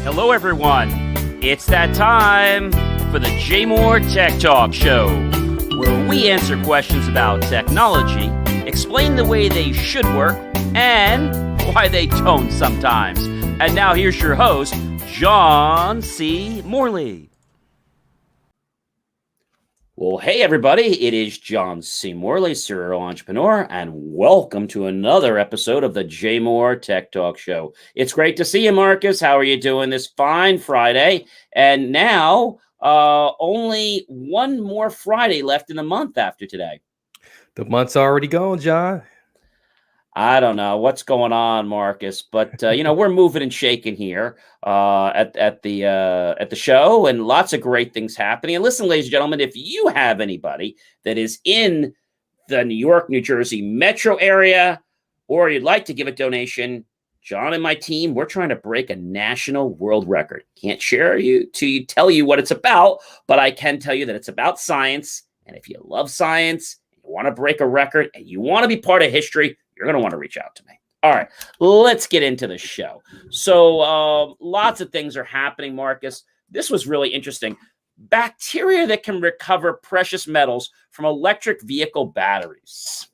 Hello, everyone. It's that time for the JMOR Tech Talk Show, where we answer questions about technology, explain the way they should work, and why they don't sometimes. And now here's your host, John C. Morley. Well, hey, everybody. It is John C. Morley, serial entrepreneur, and welcome to another episode of the JMOR Tech Talk Show. It's great to see you, Marcus. How are you doing this fine Friday? And now, only one more Friday left in the month after today. The month's already gone, John. I don't know what's going on, Marcus, but we're moving and shaking here at the show, and lots of great things happening. And listen, ladies and gentlemen, if you have anybody that is in the New York, New Jersey metro area, or you'd like to give a donation, John and my team, we're trying to break a national world record. Can't tell you what it's about, but I can tell you that it's about science. And if you love science, you want to break a record, and you want to be part of history, you're going to want to reach out to me. All right, let's get into the show. So lots of things are happening, Marcus. This was really interesting. Bacteria that can recover precious metals from electric vehicle batteries.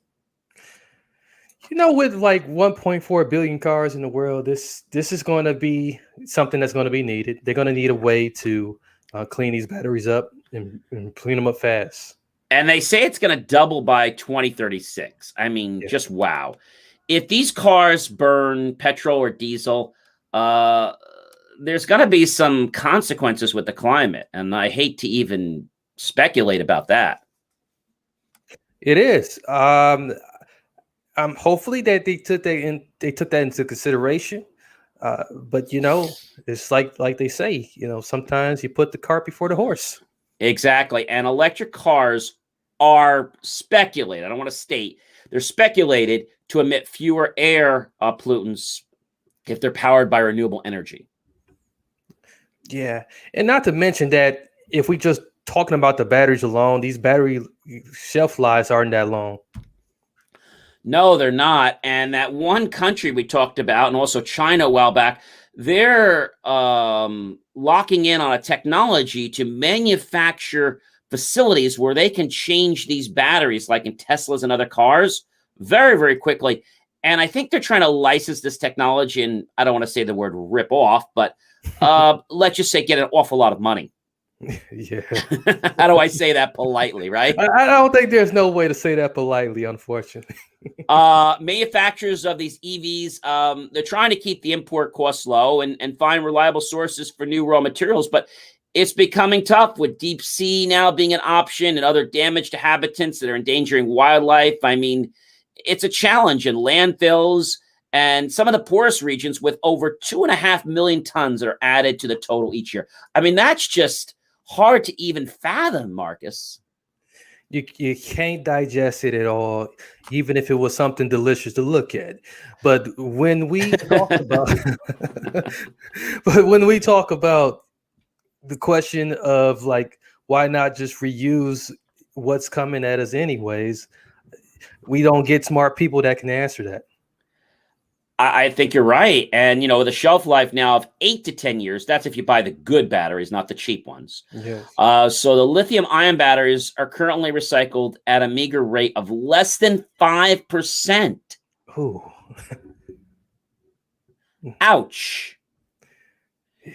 You know, with like 1.4 billion cars in the world, this is going to be something that's going to be needed. They're going to need a way to clean these batteries up and clean them up fast. And they say it's going to double by 2036. I mean, Just wow. If these cars burn petrol or diesel, there's going to be some consequences with the climate. And I hate to even speculate about that. It is. Hopefully that they took that into consideration. But, it's like they say, sometimes you put the cart before the horse. Exactly. And electric cars are speculated. I don't want to state. They're speculated to emit fewer air pollutants if they're powered by renewable energy. Yeah. And not to mention that if we just talking about the batteries alone, these battery shelf lives aren't that long. No, they're not. And that one country we talked about, and also China a while back, they're locking in on a technology to manufacture facilities where they can change these batteries, like in Teslas and other cars, very, very quickly. And I think they're trying to license this technology, and I don't want to say the word rip off, but let's just say get an awful lot of money. Yeah. How do I say that politely, right? I don't think there's no way to say that politely, unfortunately. Manufacturers of these EVs, they're trying to keep the import costs low and find reliable sources for new raw materials, but it's becoming tough with deep sea now being an option and other damage to habitats that are endangering wildlife. I mean, it's a challenge in landfills and some of the poorest regions with over 2.5 million tons that are added to the total each year. I mean, that's just hard to even fathom, Marcus. You can't digest it at all, even if it was something delicious to look at. But when we talk about the question of like, why not just reuse what's coming at us anyways, we don't get smart people that can answer that. I think you're right. And, with a shelf life now of 8 to 10 years, that's if you buy the good batteries, not the cheap ones. Yes. So the lithium ion batteries are currently recycled at a meager rate of less than 5%. Ooh. Ouch.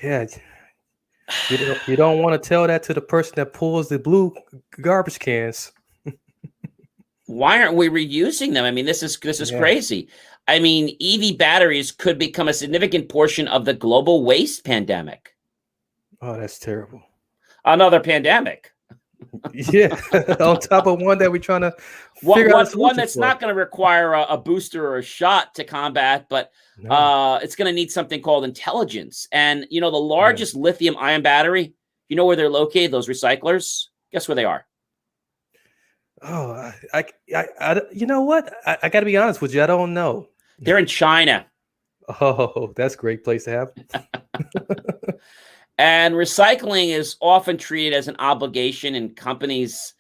Yeah. You don't want to tell that to the person that pulls the blue garbage cans. Why aren't we reusing them? I mean, this is crazy. I mean, EV batteries could become a significant portion of the global waste pandemic. Oh, that's terrible. Another pandemic. Yeah, on top of one that we're trying to one that's not going to require a booster or a shot to combat, but it's going to need something called intelligence. And, the largest lithium ion battery, you know where they're located, those recyclers? Guess where they are? Oh, I you know what? I got to be honest with you. I don't know. They're in China. Oh, that's a great place to have. And recycling is often treated as an obligation, and companies,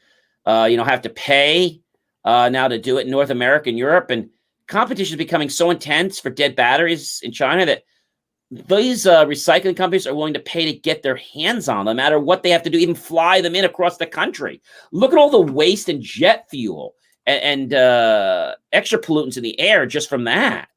have to pay now to do it in North America and Europe. And competition is becoming so intense for dead batteries in China that these recycling companies are willing to pay to get their hands on them, no matter what they have to do, even fly them in across the country. Look at all the waste and jet fuel and extra pollutants in the air just from that.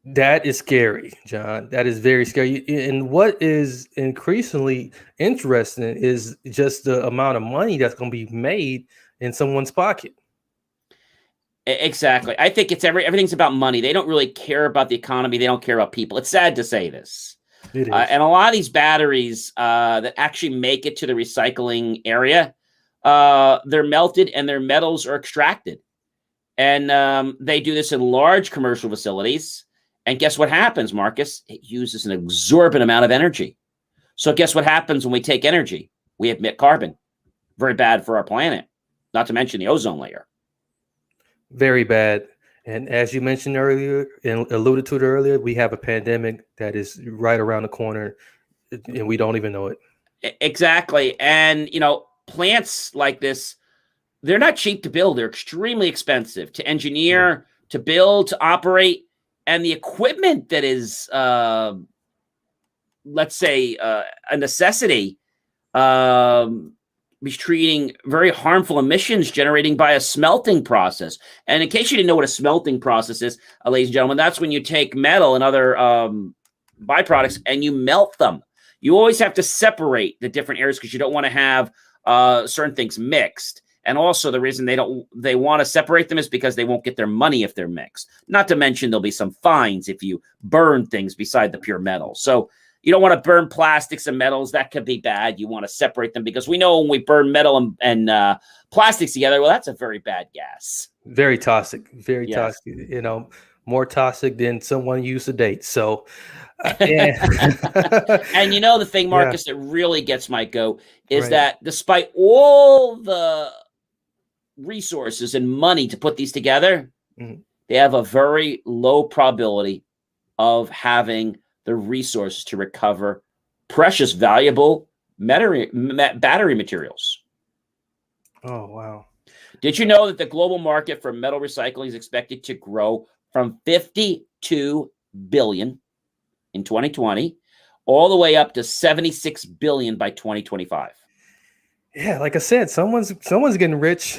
That is scary, John. That is very scary. And what is increasingly interesting is just the amount of money that's going to be made in someone's pocket. Exactly. I think it's everything's about money. They don't really care about the economy. They don't care about people. It's sad to say this. It is. And a lot of these batteries that actually make it to the recycling area, they're melted and their metals are extracted. And they do this in large commercial facilities. And guess what happens, Marcus? It uses an exorbitant amount of energy. So guess what happens when we take energy? We emit carbon. Very bad for our planet, not to mention the ozone layer. Very bad. And as you mentioned earlier and alluded to it earlier, we have a pandemic that is right around the corner and we don't even know it. Exactly. And, plants like this, they're not cheap to build. They're extremely expensive to engineer, to build, to operate. And the equipment that is, let's say, a necessity, is treating very harmful emissions generating by a smelting process. And in case you didn't know what a smelting process is, ladies and gentlemen, that's when you take metal and other byproducts and you melt them. You always have to separate the different areas because you don't want to have certain things mixed. And also the reason they want to separate them is because they won't get their money if they're mixed. Not to mention there'll be some fines if you burn things beside the pure metal. So you don't want to burn plastics and metals. That could be bad. You want to separate them because we know when we burn metal and plastics together, well, that's a very bad gas. Very toxic. Very toxic. More toxic than someone used to date. So, and the thing, Marcus, that really gets my goat is that despite all the resources and money to put these together, they have a very low probability of having the resources to recover precious, valuable battery materials. Oh, wow. Did you know that the global market for metal recycling is expected to grow from 52 billion in 2020 all the way up to 76 billion by 2025? Yeah, like I said, someone's getting rich.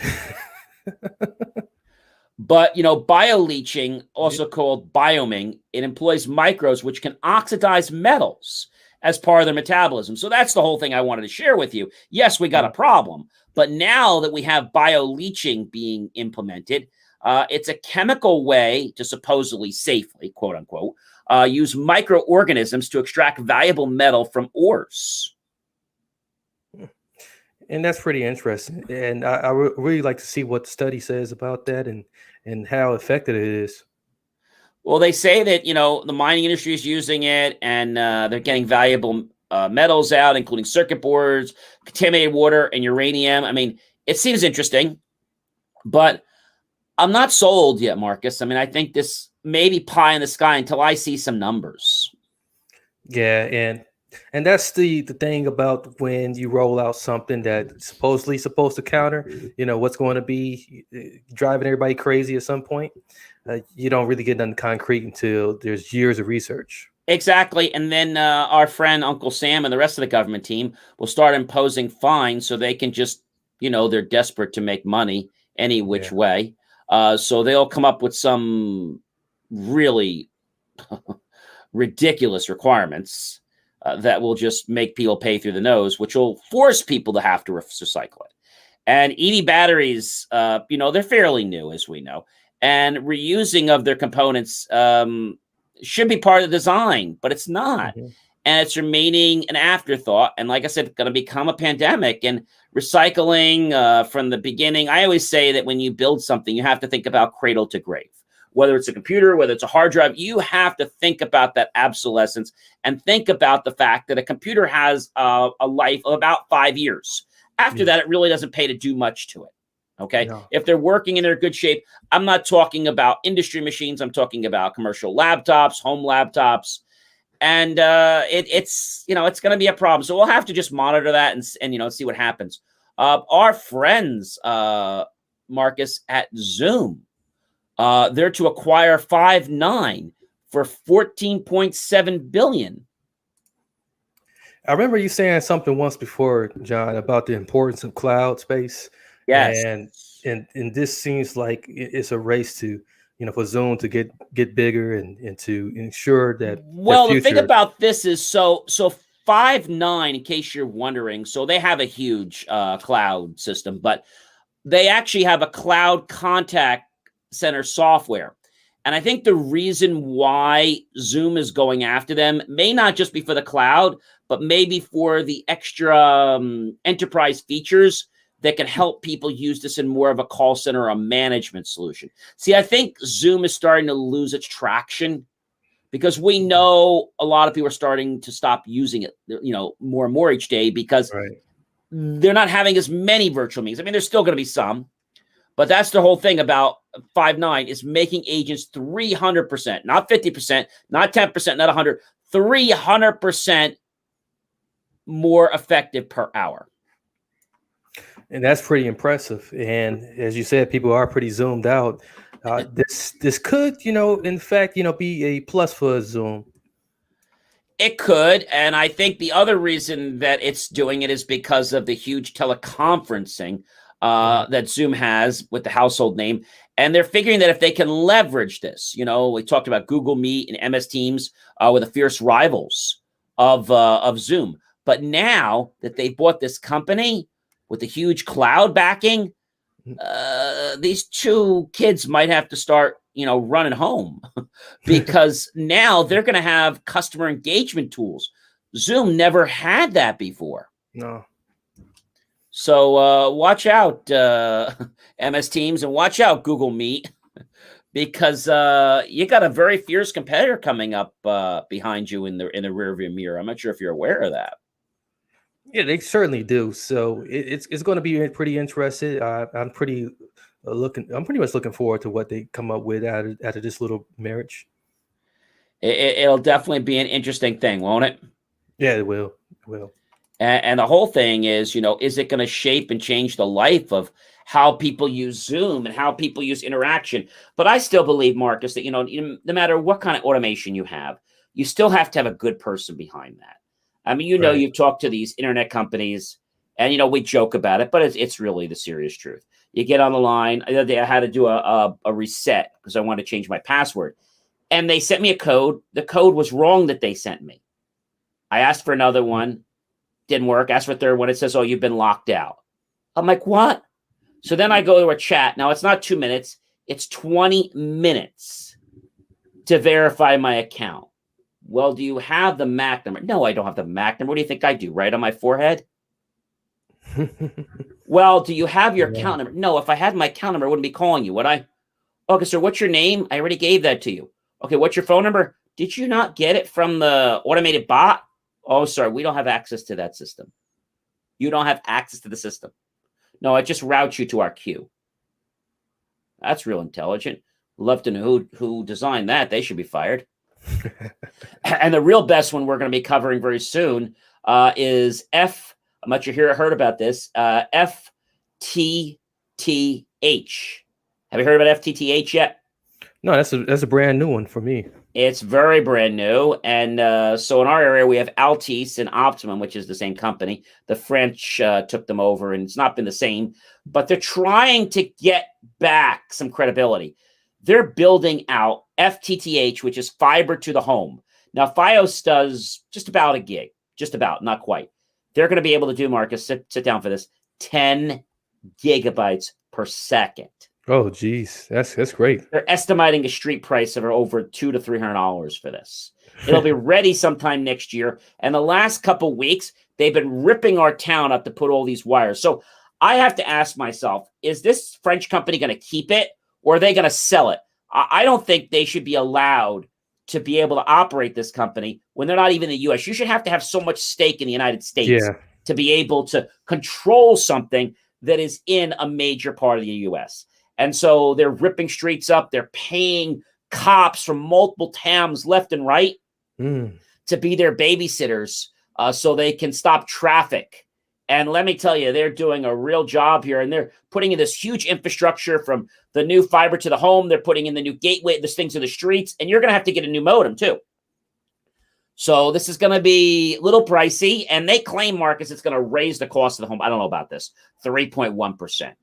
But, bioleaching, also called bioming, it employs microbes which can oxidize metals as part of their metabolism. So that's the whole thing I wanted to share with you. Yes, we got a problem, but now that we have bioleaching being implemented, it's a chemical way to supposedly safely, quote unquote, use microorganisms to extract valuable metal from ores. And that's pretty interesting. And I really like to see what the study says about that and how effective it is. Well, they say that, the mining industry is using it and they're getting valuable metals out, including circuit boards, contaminated water, and uranium. I mean, it seems interesting, but I'm not sold yet, Marcus. I mean, I think this may be pie in the sky until I see some numbers. Yeah, and that's the thing about when you roll out something that's supposedly supposed to counter, what's going to be driving everybody crazy at some point. You don't really get nothing concrete until there's years of research. Exactly. And then our friend Uncle Sam and the rest of the government team will start imposing fines so they can just, they're desperate to make money any which way. So they'll come up with some really ridiculous requirements that will just make people pay through the nose, which will force people to have to recycle it. And EV batteries, they're fairly new, as we know, and reusing of their components should be part of the design, but it's not. And it's remaining an afterthought. And like I said, it's going to become a pandemic. And recycling from the beginning, I always say that when you build something, you have to think about cradle to grave. Whether it's a computer, whether it's a hard drive, you have to think about that obsolescence and think about the fact that a computer has a life of about 5 years. After that, it really doesn't pay to do much to it. Okay. No. If they're working and they're in good shape, I'm not talking about industry machines. I'm talking about commercial laptops, home laptops. And it's going to be a problem. So we'll have to just monitor that and see what happens. Our friends, Marcus, at Zoom, they're to acquire Five9 for $14.7 billion. I remember you saying something once before, John, about the importance of cloud space, Yes. and this seems like it's a race to, for Zoom to get bigger and to ensure that Well, the thing future. about this is so Five9, in case you're wondering, so they have a huge cloud system, but they actually have a cloud contact center software. And I think the reason why Zoom is going after them may not just be for the cloud, but maybe for the extra enterprise features that can help people use this in more of a call center or a management solution. See, I think Zoom is starting to lose its traction because we know a lot of people are starting to stop using it, more and more each day because they're not having as many virtual meetings. I mean, there's still going to be some, but that's the whole thing about Five9 is making agents 300%, not 50%, not 10%, not 100, 300% more effective per hour. And that's pretty impressive. And as you said, people are pretty zoomed out. This could, in fact, be a plus for Zoom. It could. And I think the other reason that it's doing it is because of the huge teleconferencing that Zoom has with the household name. And they're figuring that if they can leverage this, we talked about Google Meet and MS Teams were the fierce rivals of Zoom. But now that they bought this company with a huge cloud backing, these two kids might have to start, running home because now they're going to have customer engagement tools. Zoom never had that before. No. So watch out, MS Teams, and watch out, Google Meet, because you got a very fierce competitor coming up behind you in the rearview mirror. I'm not sure if you're aware of that. Yeah, they certainly do. So it's going to be pretty interesting. I'm pretty much looking forward to what they come up with out of this little marriage. It'll definitely be an interesting thing, won't it? Yeah, it will. It will. And the whole thing is, is it going to shape and change the life of how people use Zoom and how people use interaction? But I still believe, Marcus, that, no matter what kind of automation you have, you still have to have a good person behind that. I mean, you talk to these internet companies and, we joke about it, but it's really the serious truth. You get on the line. The other day I had to do a reset because I wanted to change my password. And they sent me a code. The code was wrong that they sent me. I asked for another one. Didn't work. Asked for a third one. It says, oh, you've been locked out. I'm like, what? So then I go to a chat. Now, it's not 2 minutes. It's 20 minutes to verify my account. Well, do you have the MAC number? No, I don't have the MAC number. What do you think I do? Right on my forehead? Well, do you have your account number? No, if I had my account number, I wouldn't be calling you, would I? Okay, sir, what's your name? I already gave that to you. Okay, what's your phone number? Did you not get it from the automated bot? Oh, sorry, we don't have access to that system. You don't have access to the system. No, I just route you to our queue. That's real intelligent. Love to know who designed that. They should be fired. And the real best one we're going to be covering very soon is I'm not sure you heard about this, FTTH. Have you heard about FTTH yet? No, that's a brand new one for me. It's very brand new. And so in our area, we have Altice and Optimum, which is the same company. The French took them over, and it's not been the same. But they're trying to get back some credibility. They're building out FTTH, which is fiber to the home. Now, Fios does just about a gig. Just about, not quite. They're going to be able to do, Marcus, sit down for this, 10 gigabytes per second. Oh, geez. That's great. They're estimating a street price of over $200 to $300 for this. It'll be ready sometime next year. And the last couple weeks, they've been ripping our town up to put all these wires. So I have to ask myself, is this French company going to keep it, or are they going to sell it? I don't think they should be allowed to be able to operate this company when they're not even in the U.S. You should have to have so much stake in the United States to be able to control something that is in a major part of the U.S. And so they're ripping streets up. They're paying cops from multiple towns left and right to be their babysitters so they can stop traffic And let me tell you, they're doing a real job here, and they're putting in this huge infrastructure from the new fiber to the home. They're putting in the new gateway, this thing to the streets, and you're going to have to get a new modem too. So this is going to be a little pricey, and they claim, Marcus, it's going to raise the cost of the home. I don't know about this, 3.1%.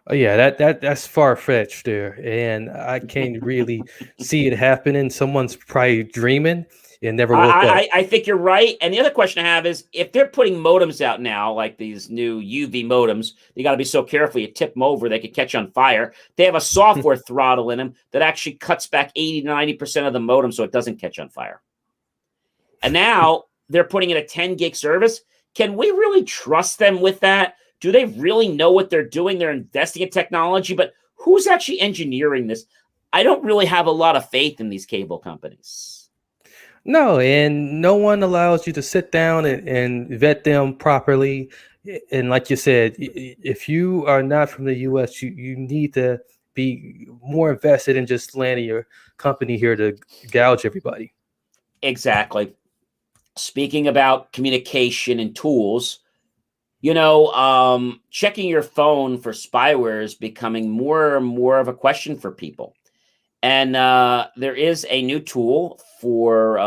Oh yeah, that's far fetched there, and I can't really see it happening. Someone's probably dreaming and never woke up. I think you're right. And the other question I have is, if they're putting modems out now, like these new UV modems, you got to be so careful. You tip them over, they could catch on fire. They have a software throttle in them that actually cuts back 80 to 90% of the modem so it doesn't catch on fire. And now they're putting in a 10 gig service. Can we really trust them with that? Do they really know what they're doing? They're investing in technology, but who's actually engineering this? I don't really have a lot of faith in these cable companies. No, and no one allows you to sit down and vet them properly. And like you said, if you are not from the U.S., you need to be more invested in just landing your company here to gouge everybody. Exactly. Speaking about communication and tools, checking your phone for spyware is becoming more and more of a question for people. And there is a new tool for,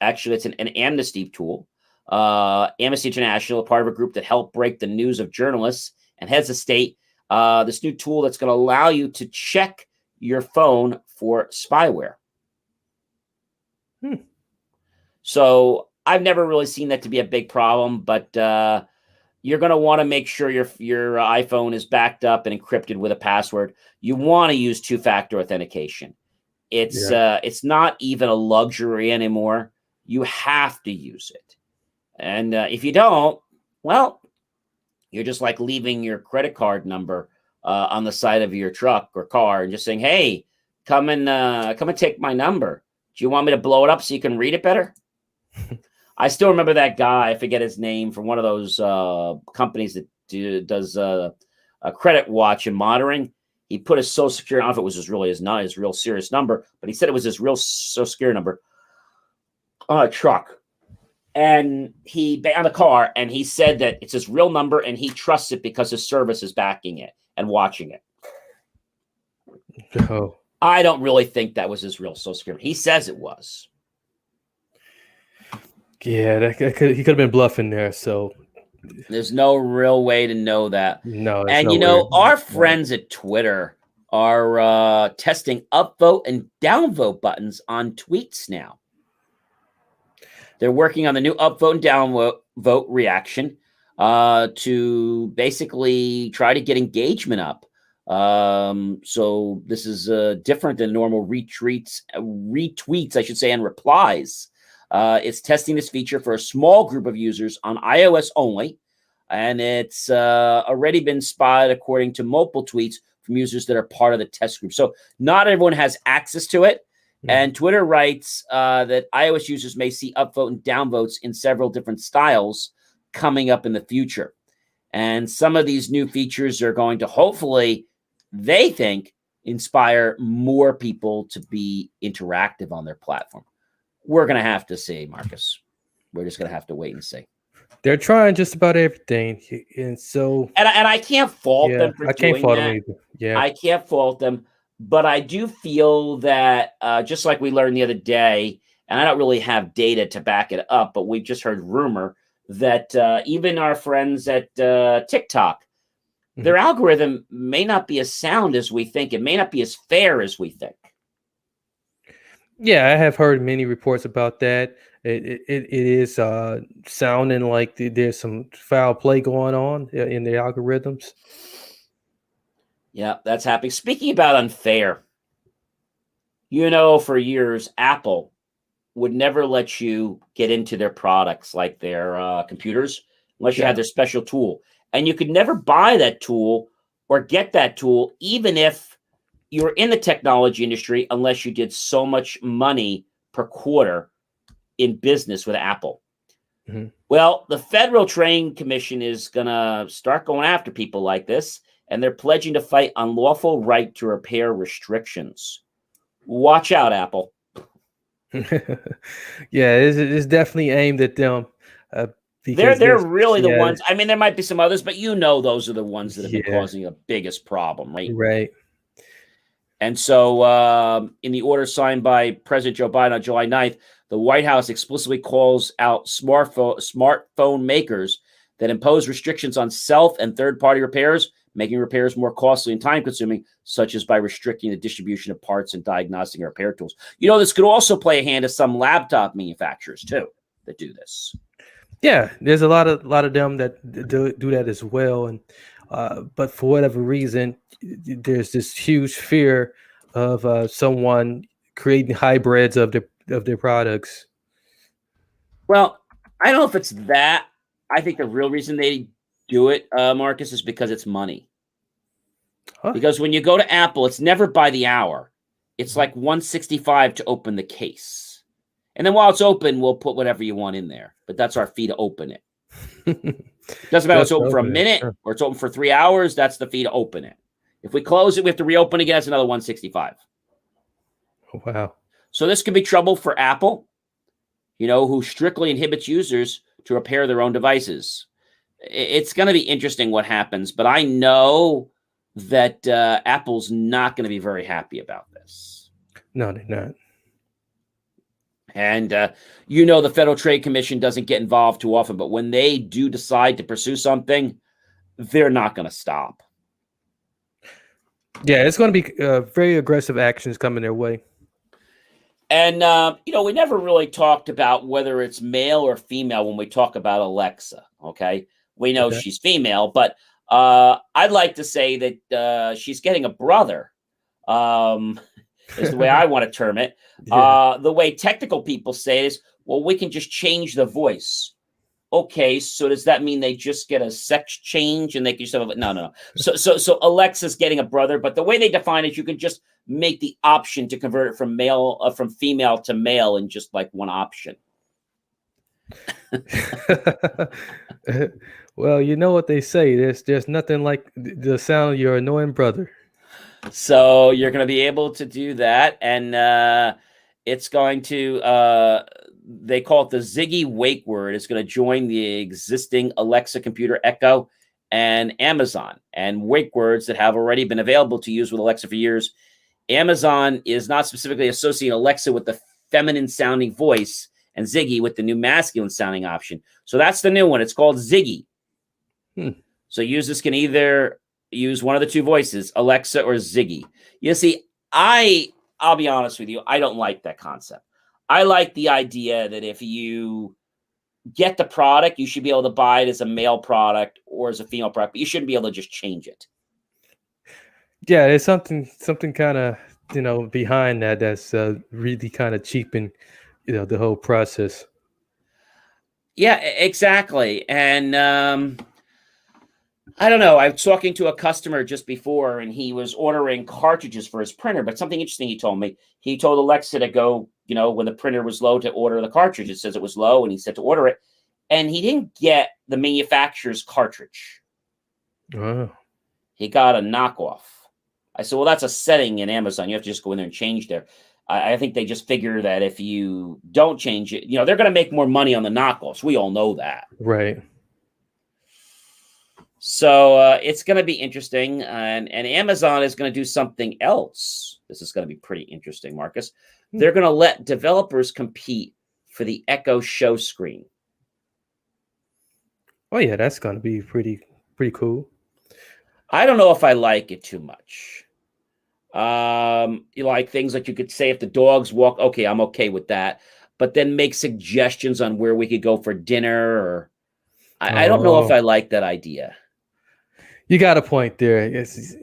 actually, it's an amnesty tool. Amnesty International, part of a group that helped break the news of journalists and heads of state. This new tool that's going to allow you to check your phone for spyware. So I've never really seen that to be a big problem, but you're going to want to make sure your iPhone is backed up and encrypted with a password. You want to use two-factor authentication. It's not even a luxury anymore. You have to use it. And if you don't, well, you're just like leaving your credit card number on the side of your truck or car and just saying, "Hey, come and take my number. Do you want me to blow it up so you can read it better?" I still remember that guy. I forget his name, from one of those companies that does a credit watch and monitoring. He put his social security. I don't know if it was not his real serious number, but he said it was his real social security number on a truck, and on the car, and he said that it's his real number, and he trusts it because his service is backing it and watching it. Oh. I don't really think that was his real social security. He says it was. Yeah, he could have been bluffing there. So there's no real way to know that. No, and our friends at Twitter are testing upvote and downvote buttons on tweets now. They're working on the new upvote and downvote reaction to basically try to get engagement up. So this is different than normal retweets, I should say, and replies. It's testing this feature for a small group of users on iOS only, and it's already been spotted according to multiple tweets from users that are part of the test group. So not everyone has access to it. And Twitter writes that iOS users may see upvote and downvotes in several different styles coming up in the future. And some of these new features are going to hopefully, they think, inspire more people to be interactive on their platform. We're going to have to see, Marcus. We're just going to have to wait and see. They're trying just about everything. And so... And I can't fault them for doing that. I can't fault them either. Yeah. I can't fault them. But I do feel that, just like we learned the other day, and I don't really have data to back it up, but we've just heard rumor that even our friends at TikTok, their algorithm may not be as sound as we think. It may not be as fair as we think. Yeah, I have heard many reports about that. It is sounding like there's some foul play going on in the algorithms. Yeah, that's happening. Speaking about unfair, for years, Apple would never let you get into their products, like their computers, unless you had their special tool. And you could never buy that tool or get that tool, even if you were in the technology industry, unless you did so much money per quarter in business with Apple. Well, the Federal Trade Commission is going to start going after people like this, and they're pledging to fight unlawful right to repair restrictions. Watch out, Apple. Yeah, it's definitely aimed at them. because They're there's really the yeah, ones. I mean, there might be some others, but those are the ones that have been yeah, causing the biggest problem, right? right. And so, in the order signed by President Joe Biden on July 9th, the White House explicitly calls out smartphone makers that impose restrictions on self and third-party repairs, making repairs more costly and time-consuming, such as by restricting the distribution of parts and diagnostic and repair tools. This could also play a hand to some laptop manufacturers too that do this. Yeah, there's a lot of them that do that as well, and but for whatever reason, there's this huge fear of someone creating hybrids of their products. Well, I don't know if it's that. I think the real reason they do it, Marcus, is because it's money. Huh? Because when you go to Apple, it's never by the hour. It's like $165 to open the case. And then while it's open, we'll put whatever you want in there. But that's our fee to open it. Doesn't matter if it's open for a minute or it's open for 3 hours. That's the fee to open it. If we close it, we have to reopen again. It's another $165. Wow. So this could be trouble for Apple, who strictly inhibits users to repair their own devices. It's going to be interesting what happens, but I know that Apple's not going to be very happy about this. No, they're not. And, the Federal Trade Commission doesn't get involved too often, but when they do decide to pursue something, they're not going to stop. Yeah, it's going to be very aggressive actions coming their way. And, we never really talked about whether it's male or female when we talk about Alexa, okay? We know she's female, but I'd like to say that she's getting a brother, is the way I want to term it. Yeah. The way technical people say it is, well, we can just change the voice. Okay, so does that mean they just get a sex change and they can just have no. So Alexa's getting a brother, but the way they define it, you can just make the option to convert it from female to male in just like one option. Well, you know what they say. There's nothing like the sound of your annoying brother. So you're going to be able to do that, and it's going to. They call it the Ziggy wake word. It's going to join the existing Alexa computer Echo and Amazon and wake words that have already been available to use with Alexa for years. Amazon is not specifically associating Alexa with the feminine sounding voice and Ziggy with the new masculine sounding option. So that's the new one. It's called Ziggy. So users can either use one of the two voices, Alexa or Ziggy. You see, I'll be honest with you. I don't like that concept. I like the idea that if you get the product, you should be able to buy it as a male product or as a female product, but you shouldn't be able to just change it. Yeah, there's something kind of, behind that's really kind of cheaping, the whole process. Yeah, exactly. And I don't know. I was talking to a customer just before, and he was ordering cartridges for his printer. But something interesting he told me. He told Alexa to go, when the printer was low, to order the cartridge. It says it was low, and he said to order it. And he didn't get the manufacturer's cartridge. Oh. He got a knockoff. I said, well, that's a setting in Amazon. You have to just go in there and change there. I think they just figure that if you don't change it, they're going to make more money on the knockoffs. We all know that. Right. So it's going to be interesting, and Amazon is going to do something else. This is going to be pretty interesting, Marcus. They're going to let developers compete for the Echo show screen. Oh yeah, that's going to be pretty cool. I don't know if I like it too much. You like things like you could say if the dogs walk. Okay, I'm okay with that, but then make suggestions on where we could go for dinner. Or I don't know if I like that idea. You got a point there. It's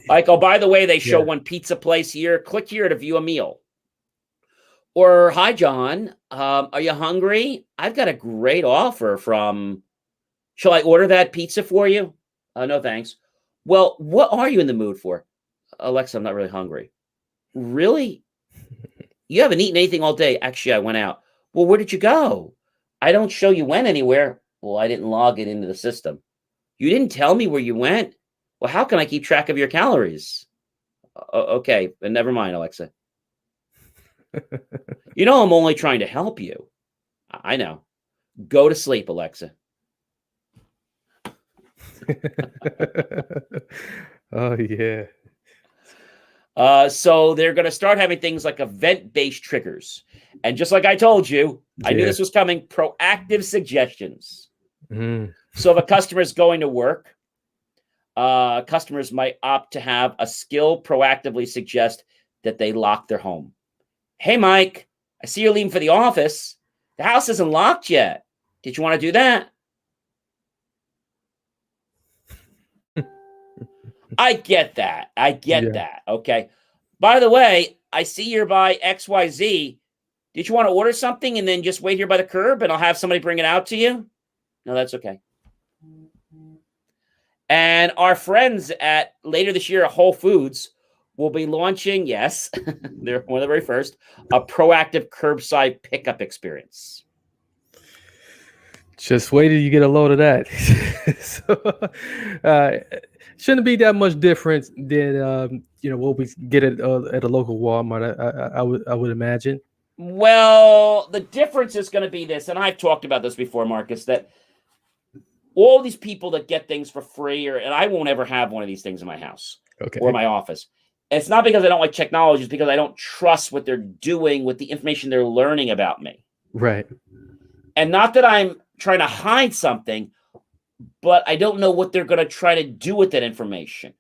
like, oh, by the way, they show one pizza place here. Click here to view a meal. Or, hi, John. Are you hungry? I've got a great offer from. Shall I order that pizza for you? No, thanks. Well, what are you in the mood for? Alexa, I'm not really hungry. Really? You haven't eaten anything all day. Actually, I went out. Well, where did you go? I don't show you went anywhere. Well, I didn't log it into the system. You didn't tell me where you went. Well, how can I keep track of your calories? Okay, but never mind, Alexa. I'm only trying to help you. I know. Go to sleep, Alexa. Oh yeah. So they're going to start having things like event-based triggers. And just like I told you, I knew Yeah. this was coming, proactive suggestions. Mm. So if a customer is going to work, customers might opt to have a skill proactively suggest that they lock their home. Hey, Mike, I see you're leaving for the office. The house isn't locked yet. Did you want to do that? I get that. I get Yeah. that. Okay. By the way, I see you're by XYZ. Did you want to order something and then just wait here by the curb and I'll have somebody bring it out to you? No, that's okay. And our friends at later this year at Whole Foods will be launching, yes, they're one of the very first, a proactive curbside pickup experience. Just wait till you get a load of that. So, shouldn't be that much different than what we get at a local Walmart. I would imagine. Well, the difference is going to be this, and I've talked about this before, Marcus, that all these people that get things for free, and I won't ever have one of these things in my house or Okay. my office. It's not because I don't like technology, it's because I don't trust what they're doing with the information they're learning about me. Right. And not that I'm trying to hide something, but I don't know what they're going to try to do with that information.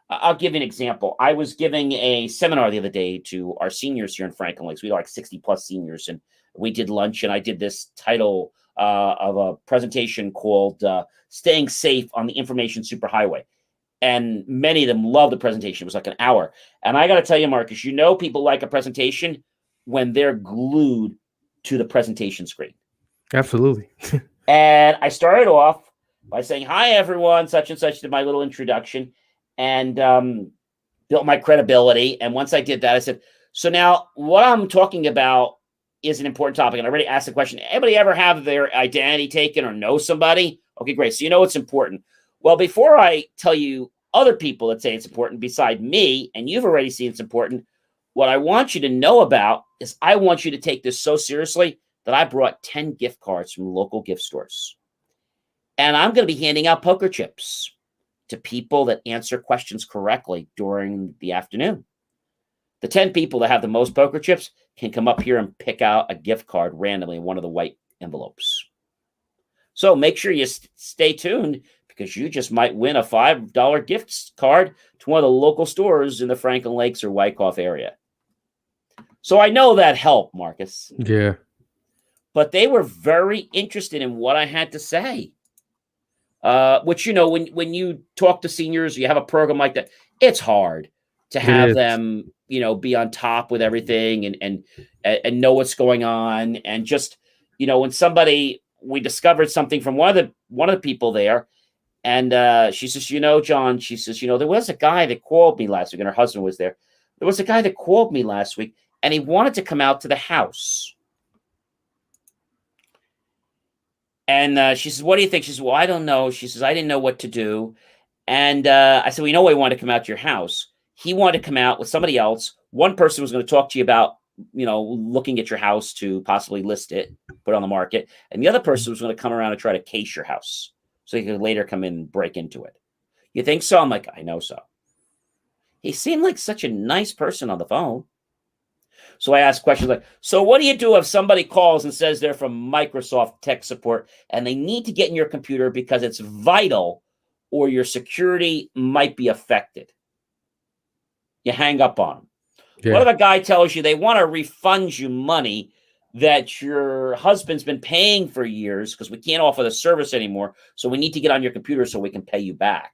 I'll give you an example. I was giving a seminar the other day to our seniors here in Franklin Lakes. We had like 60 plus seniors, and we did lunch, and I did this title of a presentation called Staying Safe on the Information Superhighway. And many of them loved the presentation. It was like an hour. And I got to tell you, Marcus, people like a presentation when they're glued to the presentation screen. Absolutely. And I started off by saying, hi, everyone, such and such, did my little introduction and built my credibility. And once I did that, I said, so now what I'm talking about is an important topic. And I already asked the question, anybody ever have their identity taken or know somebody? Okay, great. So you know it's important. Well, before I tell you other people that say it's important beside me, and you've already seen it's important, what I want you to know about is I want you to take this so seriously that I brought 10 gift cards from local gift stores. And I'm going to be handing out poker chips to people that answer questions correctly during the afternoon. The 10 people that have the most poker chips can come up here and pick out a gift card randomly in one of the white envelopes. So make sure you stay tuned because you just might win a $5 gift card to one of the local stores in the Franklin Lakes or Wyckoff area. So I know that helped, Marcus. Yeah. But they were very interested in what I had to say. Which, when you talk to seniors, you have a program like that, it's hard to have them, be on top with everything and know what's going on. And just, when we discovered something from one of the people there, and she says, John, she says, there was a guy that called me last week, and her husband was there. There was a guy that called me last week, and he wanted to come out to the house. And she says, what do you think? She says, well, I don't know. She says, I didn't know what to do. And I said, well, he wanted to come out to your house. He wanted to come out with somebody else. One person was going to talk to you about, looking at your house to possibly list it, put it on the market. And the other person was going to come around and try to case your house so he could later come in and break into it. You think so? I'm like, I know so. He seemed like such a nice person on the phone. So I asked questions like, so what do you do if somebody calls and says they're from Microsoft tech support and they need to get in your computer because it's vital or your security might be affected? You hang up on them. Yeah. What if a guy tells you they want to refund you money that your husband's been paying for years because we can't offer the service anymore, so we need to get on your computer so we can pay you back?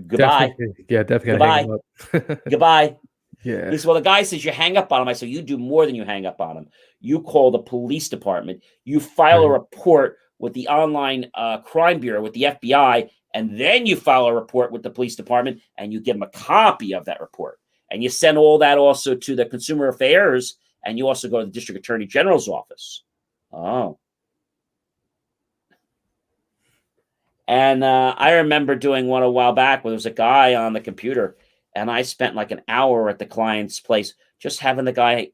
Goodbye. Definitely. Goodbye. Goodbye. Yeah. He says, well, the guy says you hang up on him. I said, you do more than you hang up on him. You call the police department. You file a report with the online crime bureau, with the FBI, and then you file a report with the police department, and you give them a copy of that report. And you send all that also to the Consumer Affairs, and you also go to the District Attorney General's office. Oh. And I remember doing one a while back where there was a guy on the computer, and I spent like an hour at the client's place just having the guy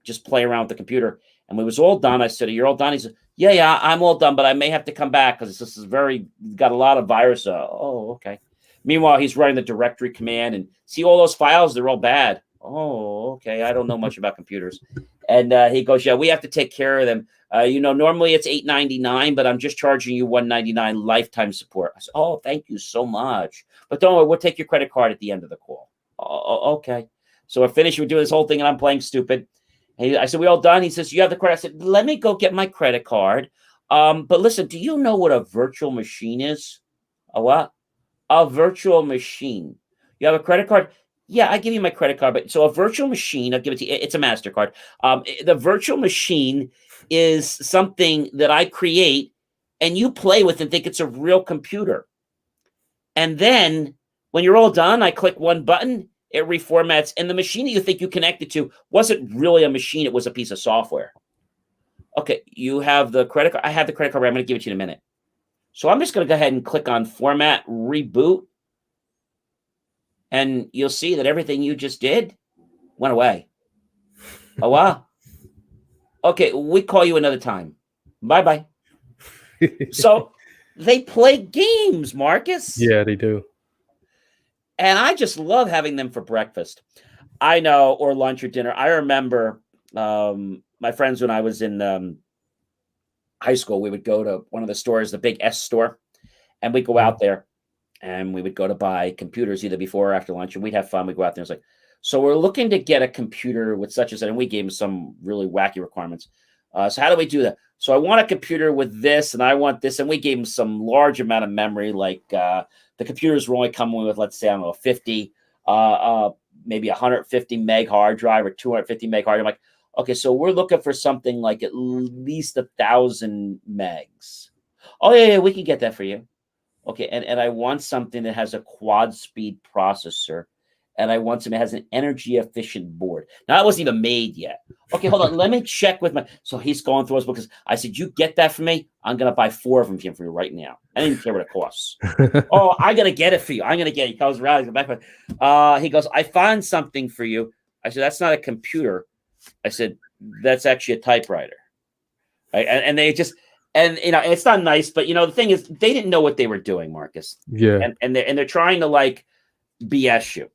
just play around with the computer. And we was all done. I said, "You're all done?" He said, "Yeah, I'm all done, but I may have to come back because this is got a lot of virus." Oh, okay. Meanwhile, he's running the directory command and see all those files, they're all bad. Oh, okay. I don't know much about computers. And he goes, "Yeah, we have to take care of them. Normally it's $8.99, but I'm just charging you $1.99 lifetime support." I said, "Oh, thank you so much. But don't worry, we'll take your credit card at the end of the call." Oh, okay. So we're finished. We're doing this whole thing, and I'm playing stupid. And I said, "We all done?" He says, "You have the credit." I said, "Let me go get my credit card. But listen, do you know what a virtual machine is?" "A what?" "A virtual machine." "You have a credit card?" "Yeah, I give you my credit card." But so a virtual machine, I'll give it to you. It's a MasterCard. The virtual machine is something that I create and you play with and think it's a real computer. And then when you're all done, I click one button, it reformats. And the machine that you think you connected to wasn't really a machine, it was a piece of software. Okay, you have the credit card. I have the credit card. I'm going to give it to you in a minute. So I'm just going to go ahead and click on Format, Reboot. And you'll see that everything you just did went away. Oh, wow. Okay, we call you another time. Bye-bye. So they play games, Marcus. Yeah, they do. And I just love having them for breakfast. I know, or lunch or dinner. I remember my friends when I was in high school, we would go to one of the stores, the big S store, and we'd go out there and we would go to buy computers either before or after lunch, and we'd have fun. We'd go out there and it's like, so we're looking to get a computer with such and such, and we gave them some really wacky requirements. So how do we do that? So I want a computer with this, and I want this, and we gave them some large amount of memory, like the computers were only coming with, let's say, I don't know, 50, maybe 150 meg hard drive or 250 meg hard drive. I'm like, okay, so we're looking for something like at least 1,000 megs. Oh, yeah, we can get that for you. Okay, and I want something that has a quad speed processor, and I want something that has an energy efficient board. Now, that wasn't even made yet. Okay, hold on. Let me check with my. So he's going through his books. I said, "You get that for me? I'm going to buy 4 of them for you right now. I didn't even care what it costs." "Oh, I'm going to get it for you. I'm going to get it." He comes around. He's back. He goes, "I found something for you." I said, "That's not a computer." I said, "That's actually a typewriter." Right? And they just. And it's not nice, but the thing is, they didn't know what they were doing, Marcus. Yeah. And they're trying to like BS you.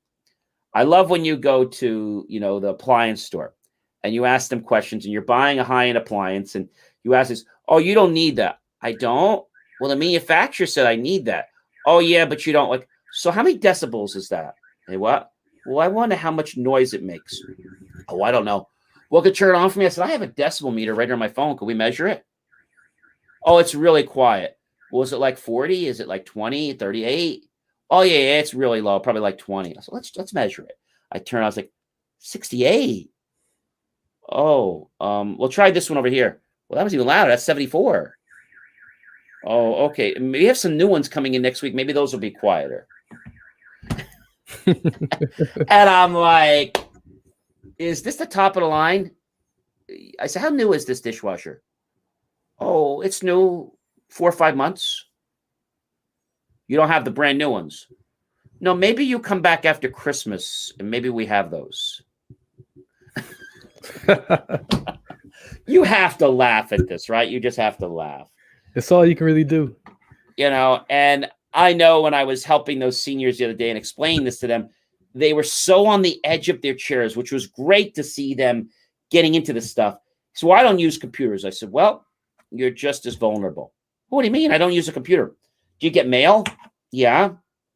I love when you go to the appliance store and you ask them questions and you're buying a high-end appliance and you ask this, "Oh, you don't need that." "I don't." "Well, the manufacturer said I need that." "Oh, yeah, but you don't." Like, so how many decibels is that? Hey, what? "Well, I wonder how much noise it makes." "Oh, I don't know." "Well, could you turn it on for me?" I said, "I have a decibel meter right on my phone. Can we measure it?" "Oh, it's really quiet." "Well, is it like 40? Is it like 20, 38? "Oh, yeah, it's really low, probably like 20. I said, let's measure it. I turned, I was like, 68. "Oh, well, try this one over here." "Well, that was even louder. That's 74. "Oh, okay. We have some new ones coming in next week. Maybe those will be quieter." And I'm like, "Is this the top of the line?" I said, "How new is this dishwasher?" "Oh, it's new, 4 or 5 months." "You don't have the brand new ones?" "No, maybe you come back after Christmas and maybe we have those." You have to laugh at this, right? You just have to laugh. It's all you can really do. And I know when I was helping those seniors the other day and explaining this to them, they were so on the edge of their chairs, which was great to see them getting into this stuff. "So I don't use computers." I said, "Well, you're just as vulnerable." "What do you mean? I don't use a computer." "Do you get mail?" "Yeah."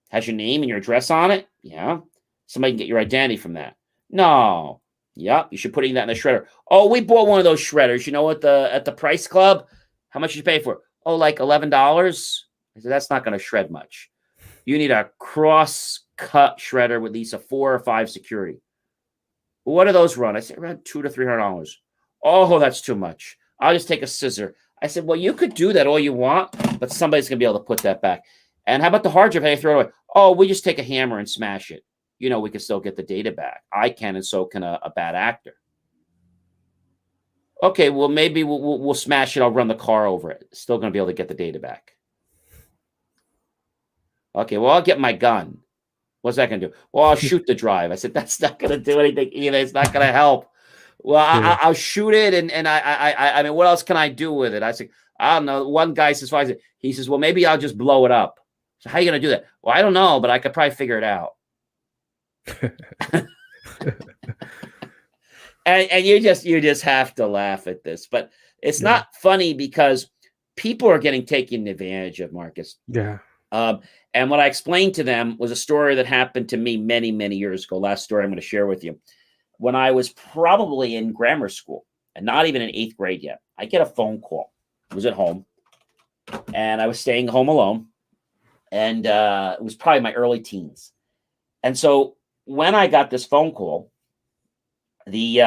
"Has your name and your address on it?" "Yeah." "Somebody can get your identity from that?" "No." "Yep, you should put that in the shredder." "Oh, we bought one of those shredders, at the Price Club." "How much did you pay for it?" "Oh, like $11. I said, "That's not going to shred much. You need a cross-cut shredder with at least a 4 or 5 security." "Well, what do those run?" I said, "Around $200 to $300. "Oh, that's too much. I'll just take a scissor." I said, "Well, you could do that all you want, but somebody's going to be able to put that back." "And how about the hard drive? How do you throw it away?" "Oh, we just take a hammer and smash it. We can still get the data back. I can, and so can a bad actor." "Okay, well, maybe we'll smash it. I'll run the car over it. Still going to be able to get the data back." "Okay, well, I'll get my gun." "What's that going to do?" "Well, I'll shoot the drive." I said, "That's not going to do anything either. It's not going to help." Well, Yeah. I'll shoot it, and I mean, what else can I do with it? I said, I don't know. One guy says, "Why?" He says, "Well, maybe I'll just blow it up." So how are you going to do that? Well, I don't know, but I could probably figure it out. And you just have to laugh at this, but it's Yeah. not funny because people are getting taken advantage of, Marcus. Yeah. And what I explained to them was a story that happened to me many, many years ago. Last story I'm going to share with you. When I was probably in grammar school and not even in 8th grade yet, I get a phone call. I was at home and I was staying home alone. And it was probably my early teens. And so when I got this phone call, the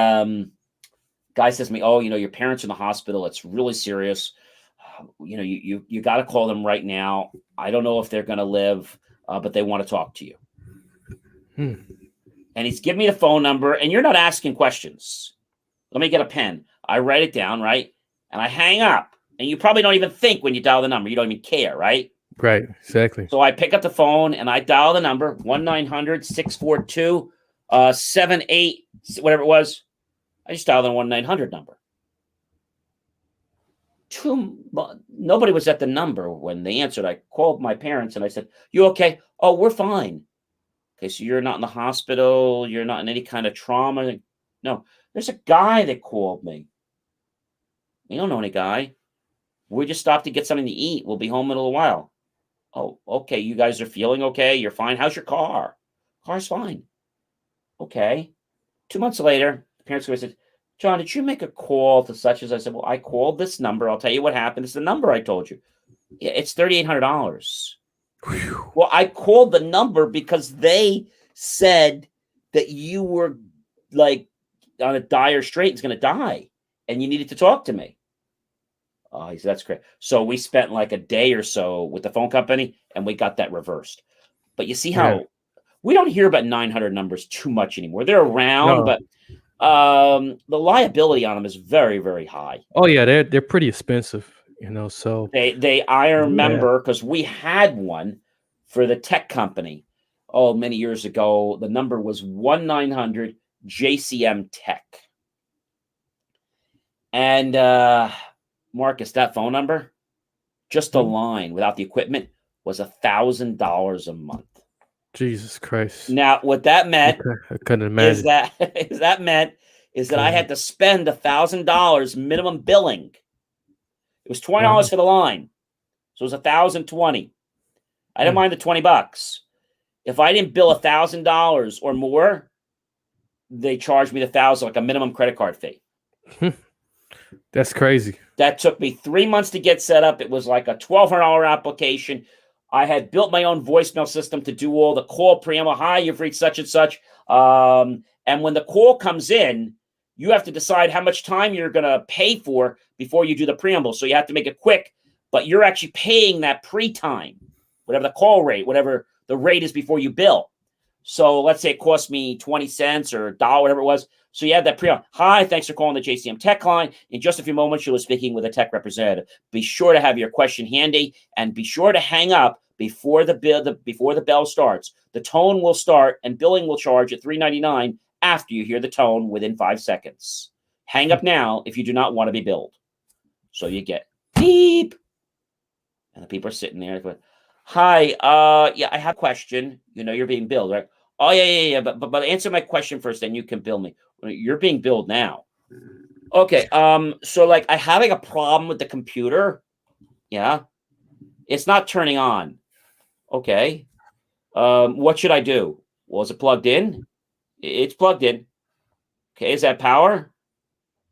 guy says to me, "Oh, your parents are in the hospital. It's really serious. You got to call them right now. I don't know if they're going to live, but they want to talk to you." Hmm. And he's giving me the phone number, and you're not asking questions. Let me get a pen. I write it down, right? And I hang up. And you probably don't even think when you dial the number. You don't even care, right? Right. Exactly. So I pick up the phone and I dial the number 1-900-642 78, whatever it was. I just dialed the 1-900 number. Nobody was at the number when they answered. I called my parents and I said, "You okay?" "Oh, we're fine." "Okay, so you're not in the hospital. You're not in any kind of trauma." "No, there's a guy that called me." "We don't know any guy. We just stopped to get something to eat. We'll be home in a little while." "Oh, okay. You guys are feeling okay? You're fine? How's your car?" "Car's fine." "Okay." 2 months later, the parents said, "John, did you make a call to such as?" I said, "Well, I called this number. I'll tell you what happened. It's the number I told you." "Yeah, it's $3,800. "Well, I called the number because they said that you were like on a dire strait, it's going to die, and you needed to talk to me." Oh, he said, "That's great." So we spent like a day or so with the phone company, and we got that reversed. But you see Yeah. how we don't hear about 900 numbers too much anymore. They're around, No. but the liability on them is very, very high. Oh yeah, they're pretty expensive, so I yeah. remember because we had one for the tech company. Oh, many years ago, the number was 1-900 JCM Tech. And Marcus, that phone number, just a Hmm. line without the equipment, was $1,000 a month. Jesus Christ. Now, what that meant I couldn't is imagine. that I Couldn't. had to spend $1,000 minimum billing. It was $20 Wow. for the line, so it was 1,020. I didn't Hmm. mind the $20. If I didn't bill $1,000 or more, they charged me $1,000, like a minimum credit card fee. That's crazy. That took me 3 months to get set up. It was like a $1,200 application. I had built my own voicemail system to do all the call preamble. "Hi, you've reached such and such." And when the call comes in, you have to decide how much time you're going to pay for before you do the preamble. So you have to make it quick, but you're actually paying that pre-time, whatever the call rate, whatever the rate is before you bill. So let's say it cost me 20 cents or a dollar, whatever it was. So you have that pre-on. "Hi, thanks for calling the JCM Tech line. In just a few moments, you'll be speaking with a tech representative. Be sure to have your question handy and be sure to hang up before the bell starts. The tone will start and billing will charge at $3.99 after you hear the tone within 5 seconds. Hang up now if you do not want to be billed." So you get beep, and the people are sitting there going, "Hi, yeah, I have a question. You're being billed, right?" "Oh, yeah. But answer my question first, then you can bill me." "Well, you're being billed now." "Okay, so like I having a problem with the computer. Yeah, it's not turning on." "Okay. What should I do?" "Well, is it plugged in?" It's plugged in." "Okay, is that power?"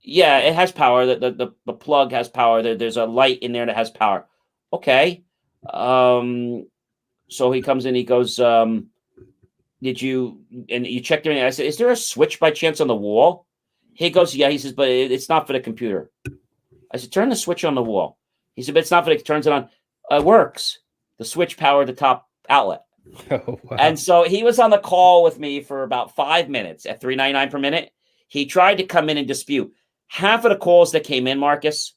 "Yeah, it has power. The plug has power. There's a light in there that has power." "Okay." Um, so he comes in, he goes, "Did you and you checked everything?" I said, "Is there a switch by chance on the wall?" He goes, "Yeah." He says, "But it's not for the computer." I said, "Turn the switch on the wall." He said, "But it's not for the turns it on." It works. The switch powered the top outlet. Oh wow. And so he was on the call with me for about 5 minutes at $3.99 per minute. He tried to come in and dispute. Half of the calls that came in, Marcus,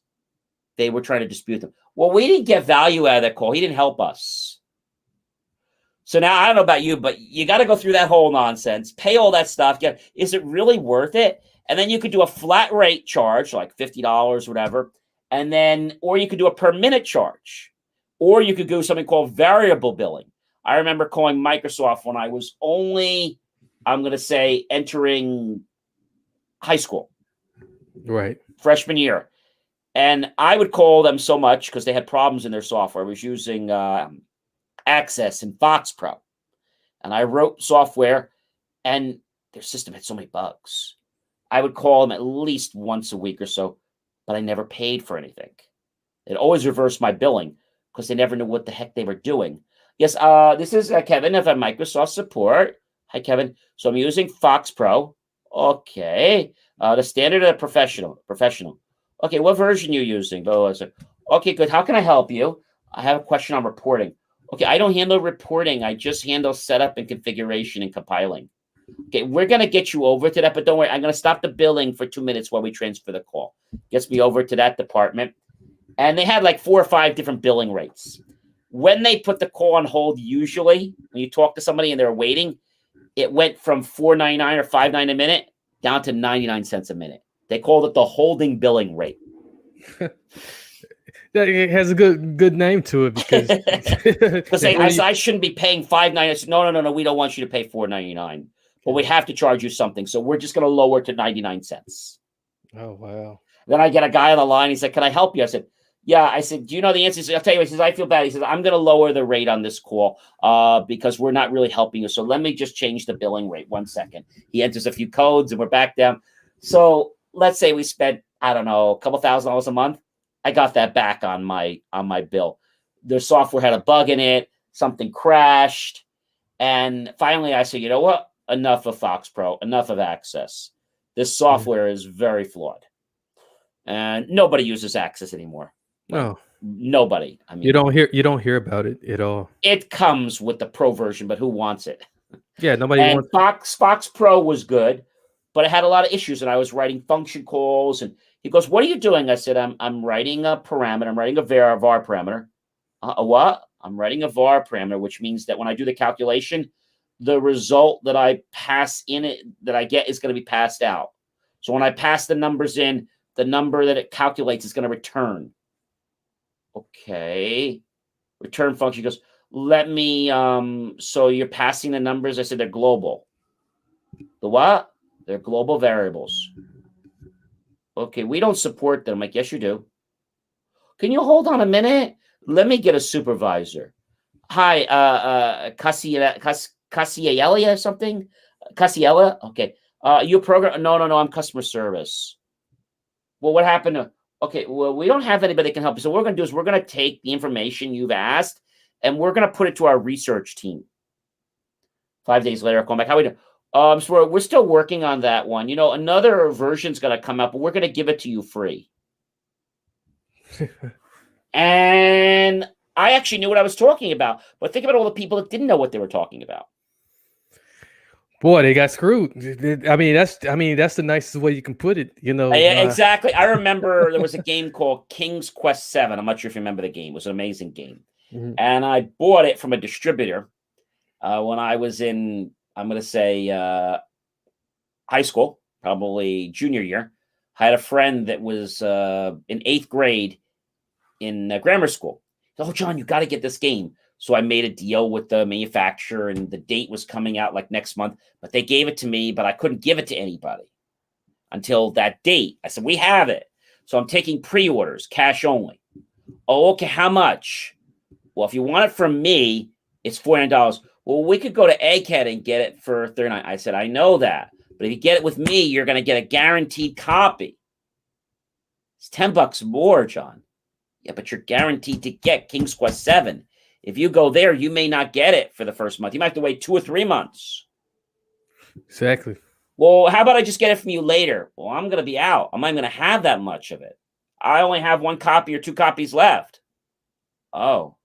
they were trying to dispute them. Well, we didn't get value out of that call. He didn't help us. So now I don't know about you, but you got to go through that whole nonsense, pay all that stuff. Is it really worth it? And then you could do a flat rate charge, like $50, whatever. And then, or you could do a per minute charge, or you could do something called variable billing. I remember calling Microsoft when I was only, I'm going to say, entering high school, Right. freshman year. And I would call them so much because they had problems in their software. I was using Access and Fox Pro. And I wrote software, and their system had so many bugs. I would call them at least once a week or so, but I never paid for anything. It always reversed my billing because they never knew what the heck they were doing. Yes, this is Kevin of Microsoft support. Hi, Kevin. So I'm using Fox Pro. Okay. The standard or professional? Professional. Okay, what version are you using? Okay, good. How can I help you? I have a question on reporting. Okay, I don't handle reporting. I just handle setup and configuration and compiling. Okay, we're going to get you over to that, but don't worry. I'm going to stop the billing for 2 minutes while we transfer the call. Gets me over to that department. And they had like 4 or 5 different billing rates. When they put the call on hold, usually when you talk to somebody and they're waiting, it went from $4.99 or $5.99 a minute down to 99 cents a minute. They called it the holding billing rate. It has a good name to it because I shouldn't be paying $5.99. I said, no, we don't want you to pay $4.99, but we have to charge you something. So we're just going to lower it to 99 cents. Oh, wow. Then I get a guy on the line. He said, can I help you? I said, yeah. I said, do you know the answer? He said, I'll tell you. He says, I feel bad. He says, I'm going to lower the rate on this call because we're not really helping you. So let me just change the billing rate. 1 second. He enters a few codes and we're back down. So let's say we spent, I don't know, a couple $1,000s a month. I got that back on my bill. Their software had a bug in it. Something crashed. And finally I said, you know what? Enough of Fox Pro, enough of Access. This software is very flawed. And nobody uses Access anymore. No. Nobody. I mean, you don't hear about it at all. It comes with the Pro version, but who wants it? Yeah, nobody wants it. Fox Pro was good, but it had a lot of issues, and I was writing function calls, and he goes, what are you doing? I said, I'm writing a parameter. I'm writing a var parameter. A what? I'm writing a var parameter, which means that when I do the calculation, the result that I pass in it, that I get, is going to be passed out. So when I pass the numbers in, the number that it calculates is going to return. Okay. Return function goes, let me, so you're passing the numbers. I said, they're global. The what? They're global variables. Okay, we don't support them. I'm like, yes, you do. Can you hold on a minute? Let me get a supervisor. Hi, Cassiella or something? Cassiella? Okay. You program? No, I'm customer service. Well, what happened to, okay, well, we don't have anybody that can help you. So what we're going to do is we're going to take the information you've asked and we're going to put it to our research team. 5 days later, I call back. How we doing? So we're still working on that one. You know, another version's going to come up, but we're going to give it to you free. And I actually knew what I was talking about. But think about all the people that didn't know what they were talking about. Boy, they got screwed. I mean, that's the nicest way you can put it. You know, exactly. I remember there was a game called King's Quest 7. I'm not sure if you remember the game. It was an amazing game, and I bought it from a distributor when I was in, I'm going to say, high school, probably junior year. I had a friend that was in 8th grade in grammar school. Oh, John, you got to get this game. So I made a deal with the manufacturer, and the date was coming out like next month, but they gave it to me, but I couldn't give it to anybody until that date. I said, we have it. So I'm taking pre-orders, cash only. Oh, okay. How much? Well, if you want it from me, it's $400. Well, we could go to Egghead and get it for $39. I said, I know that, but if you get it with me, you're going to get a guaranteed copy. It's $10 more, John. Yeah, but you're guaranteed to get King's Quest 7. If you go there, you may not get it for the first month. You might have to wait 2 or 3 months. Exactly. Well, how about I just get it from you later? Well, I'm going to be out. I'm not going to have that much of it. I only have 1 copy or 2 copies left. Oh.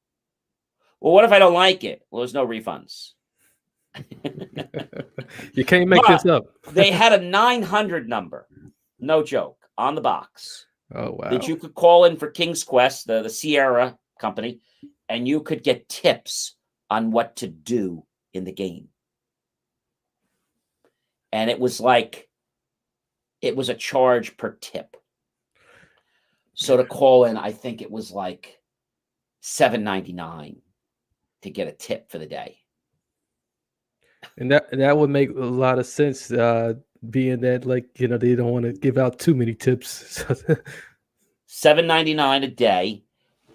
Well, what if I don't like it? Well, there's no refunds. You can't make this up. They had a 900 number. No joke. On the box. Oh, wow. That you could call in for King's Quest, the Sierra company, and you could get tips on what to do in the game. And it was like it was a charge per tip. So to call in, I think it was like $7.99 to get a tip for the day. And that would make a lot of sense, being that, like, they don't want to give out too many tips. $7.99 a day.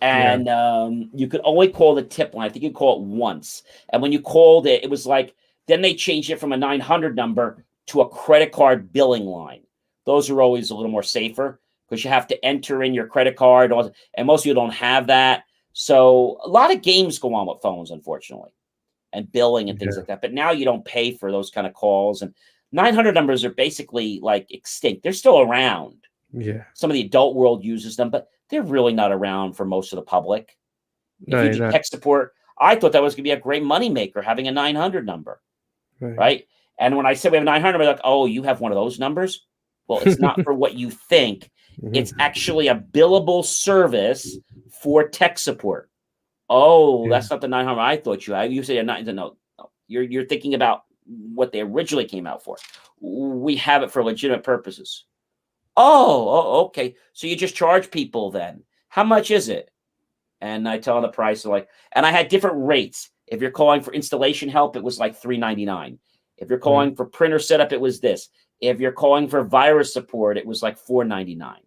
And you could only call the tip line. I think you could call it once. And when you called it, it was like, then they changed it from a 900 number to a credit card billing line. Those are always a little more safer because you have to enter in your credit card. And most of you don't have that. So a lot of games go on with phones, unfortunately, and billing and things like that. But now you don't pay for those kind of calls. And 900 numbers are basically like extinct. They're still around. Yeah. Some of the adult world uses them, but they're really not around for most of the public. If you do tech support, I thought that was going to be a great moneymaker, having a 900 number, right? And when I said we have 900, we're like, oh, you have one of those numbers? Well, it's not for what you think. It's actually a billable service for tech support. Oh, that's not the 900 I thought you had. You say a 900. No. You're thinking about what they originally came out for. We have it for legitimate purposes. Oh, okay. So you just charge people then. How much is it? And I tell them the price. And I had different rates. If you're calling for installation help, it was like $3.99. If you're calling for printer setup, it was this. If you're calling for virus support, it was like $4.99.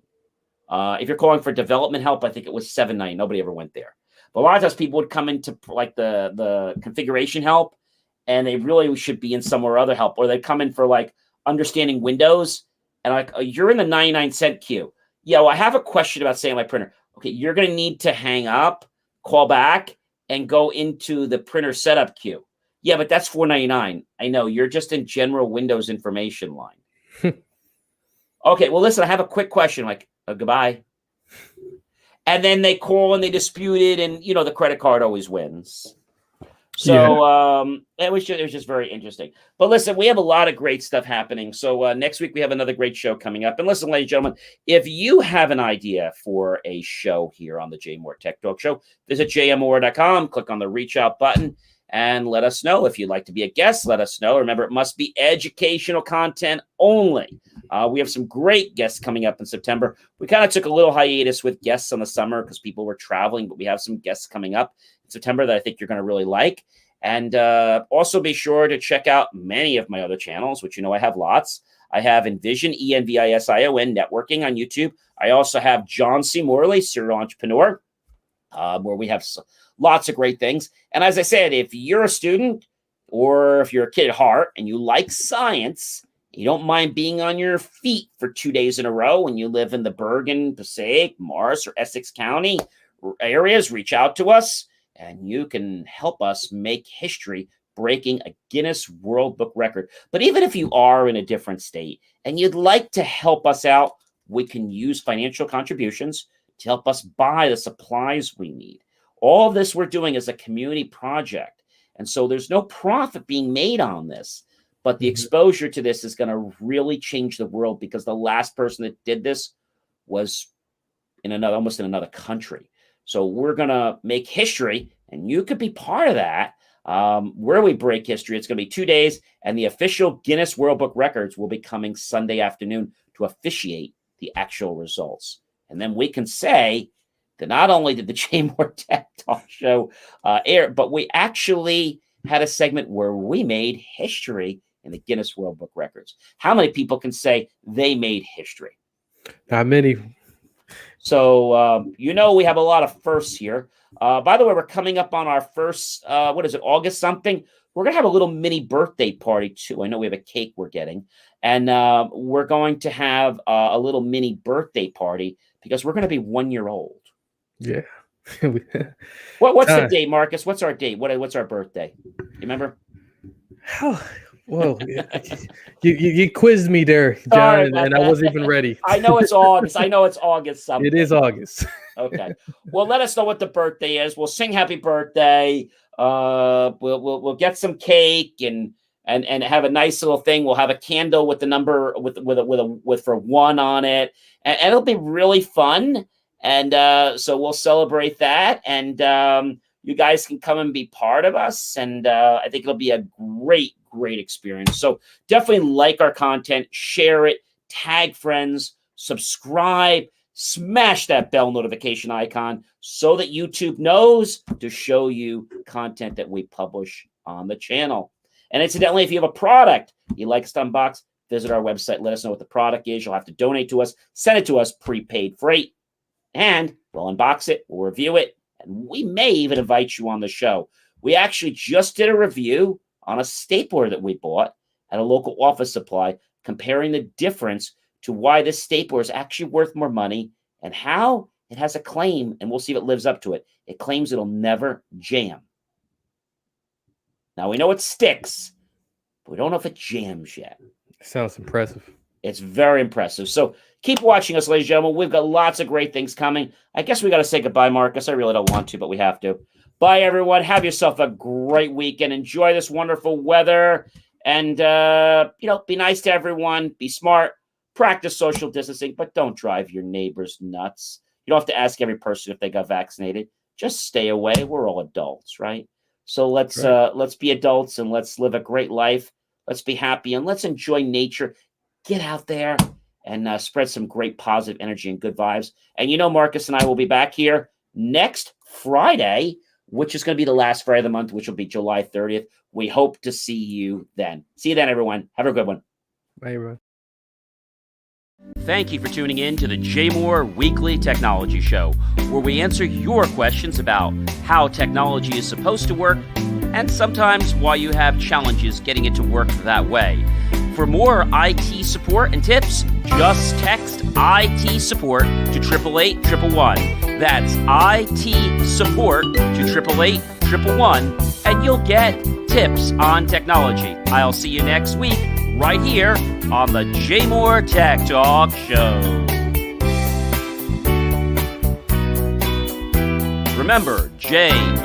If you're calling for development help, I think it was $7.99. Nobody ever went there. But a lot of times people would come into like the configuration help, and they really should be in somewhere other help, or they come in for like understanding Windows. And like, oh, you're in the 99-cent queue. Yeah, well, I have a question about saying my printer. Okay, you're going to need to hang up, call back, and go into the printer setup queue. Yeah, but that's $4.99. I know, you're just in general Windows information line. Okay, well, listen, I have a quick question. Like, goodbye. And then they call and they dispute it, and, the credit card always wins. So it was just very interesting. But listen, we have a lot of great stuff happening. So next week we have another great show coming up. And listen, ladies and gentlemen, if you have an idea for a show here on the JMOR Tech Talk Show, visit jmor.com, click on the reach out button, and let us know. If you'd like to be a guest, let us know. Remember, it must be educational content only. We have some great guests coming up in September. We kind of took a little hiatus with guests on the summer because people were traveling, but we have some guests coming up in September that I think you're going to really like. And also be sure to check out many of my other channels, which I have lots. I have Envision, ENVISION, networking on YouTube. I also have John C. Morley, serial entrepreneur, where we have lots of great things. And as I said, if you're a student or if you're a kid at heart and you like science, you don't mind being on your feet for 2 days in a row and you live in the Bergen, Passaic, Morris, or Essex County areas, reach out to us and you can help us make history breaking a Guinness World Book record. But even if you are in a different state and you'd like to help us out, we can use financial contributions to help us buy the supplies we need. All of this we're doing is a community project. And so there's no profit being made on this. But the exposure to this is going to really change the world because the last person that did this was almost in another country. So we're going to make history, and you could be part of that. Where we break history, it's going to be 2 days, and the official Guinness World Book records will be coming Sunday afternoon to officiate the actual results. And then we can say that not only did the JMOR Tech Talk Show air, but we actually had a segment where we made history in the Guinness World Book records. How many people can say they made history? Not many. So, we have a lot of firsts here. By the way, we're coming up on our first, August something? We're going to have a little mini birthday party, too. I know we have a cake we're getting. And we're going to have a little mini birthday party because we're going to be 1 year old. Yeah. What's the date, Marcus? What's our date? What's our birthday? You remember? Whoa, you quizzed me there, John, and I wasn't even ready. I know it's August something. It is August. Okay. Well, let us know what the birthday is. We'll sing happy birthday. We'll get some cake and have a nice little thing. We'll have a candle with the number with for 1 on it, and it'll be really fun. And so we'll celebrate that, and you guys can come and be part of us. And I think it'll be a great experience. So definitely like our content, share it, tag friends, subscribe, smash that bell notification icon so that YouTube knows to show you content that we publish on the channel. And incidentally, if you have a product you'd like us to unbox, visit our website. Let us know what the product is. You'll have to donate to us. Send it to us prepaid freight. And we'll unbox it. We'll review it. And we may even invite you on the show. We actually just did a review on a stapler that we bought at a local office supply, comparing the difference to why this stapler is actually worth more money and how it has a claim, and we'll see if it lives up to it. It claims it'll never jam. Now, we know it sticks, but we don't know if it jams yet. Sounds impressive. It's very impressive. So keep watching us, ladies and gentlemen. We've got lots of great things coming. I guess we got to say goodbye, Marcus. I really don't want to, but we have to. Bye, everyone. Have yourself a great weekend. Enjoy this wonderful weather. And, be nice to everyone. Be smart. Practice social distancing, but don't drive your neighbors nuts. You don't have to ask every person if they got vaccinated. Just stay away. We're all adults, right? So let's be adults and let's live a great life. Let's be happy and let's enjoy nature. Get out there and spread some great positive energy and good vibes. And Marcus and I will be back here next Friday, which is going to be the last Friday of the month, which will be July 30th. We hope to see you then. See you then, everyone. Have a good one. Bye, everyone. Thank you for tuning in to the JMOR Weekly Technology Show, where we answer your questions about how technology is supposed to work and sometimes why you have challenges getting it to work that way. For more IT support and tips, just text IT support to 888-111. That's IT support to 888-111, and you'll get tips on technology. I'll see you next week right here on the JMOR Tech Talk Show. Remember, JMOR.com.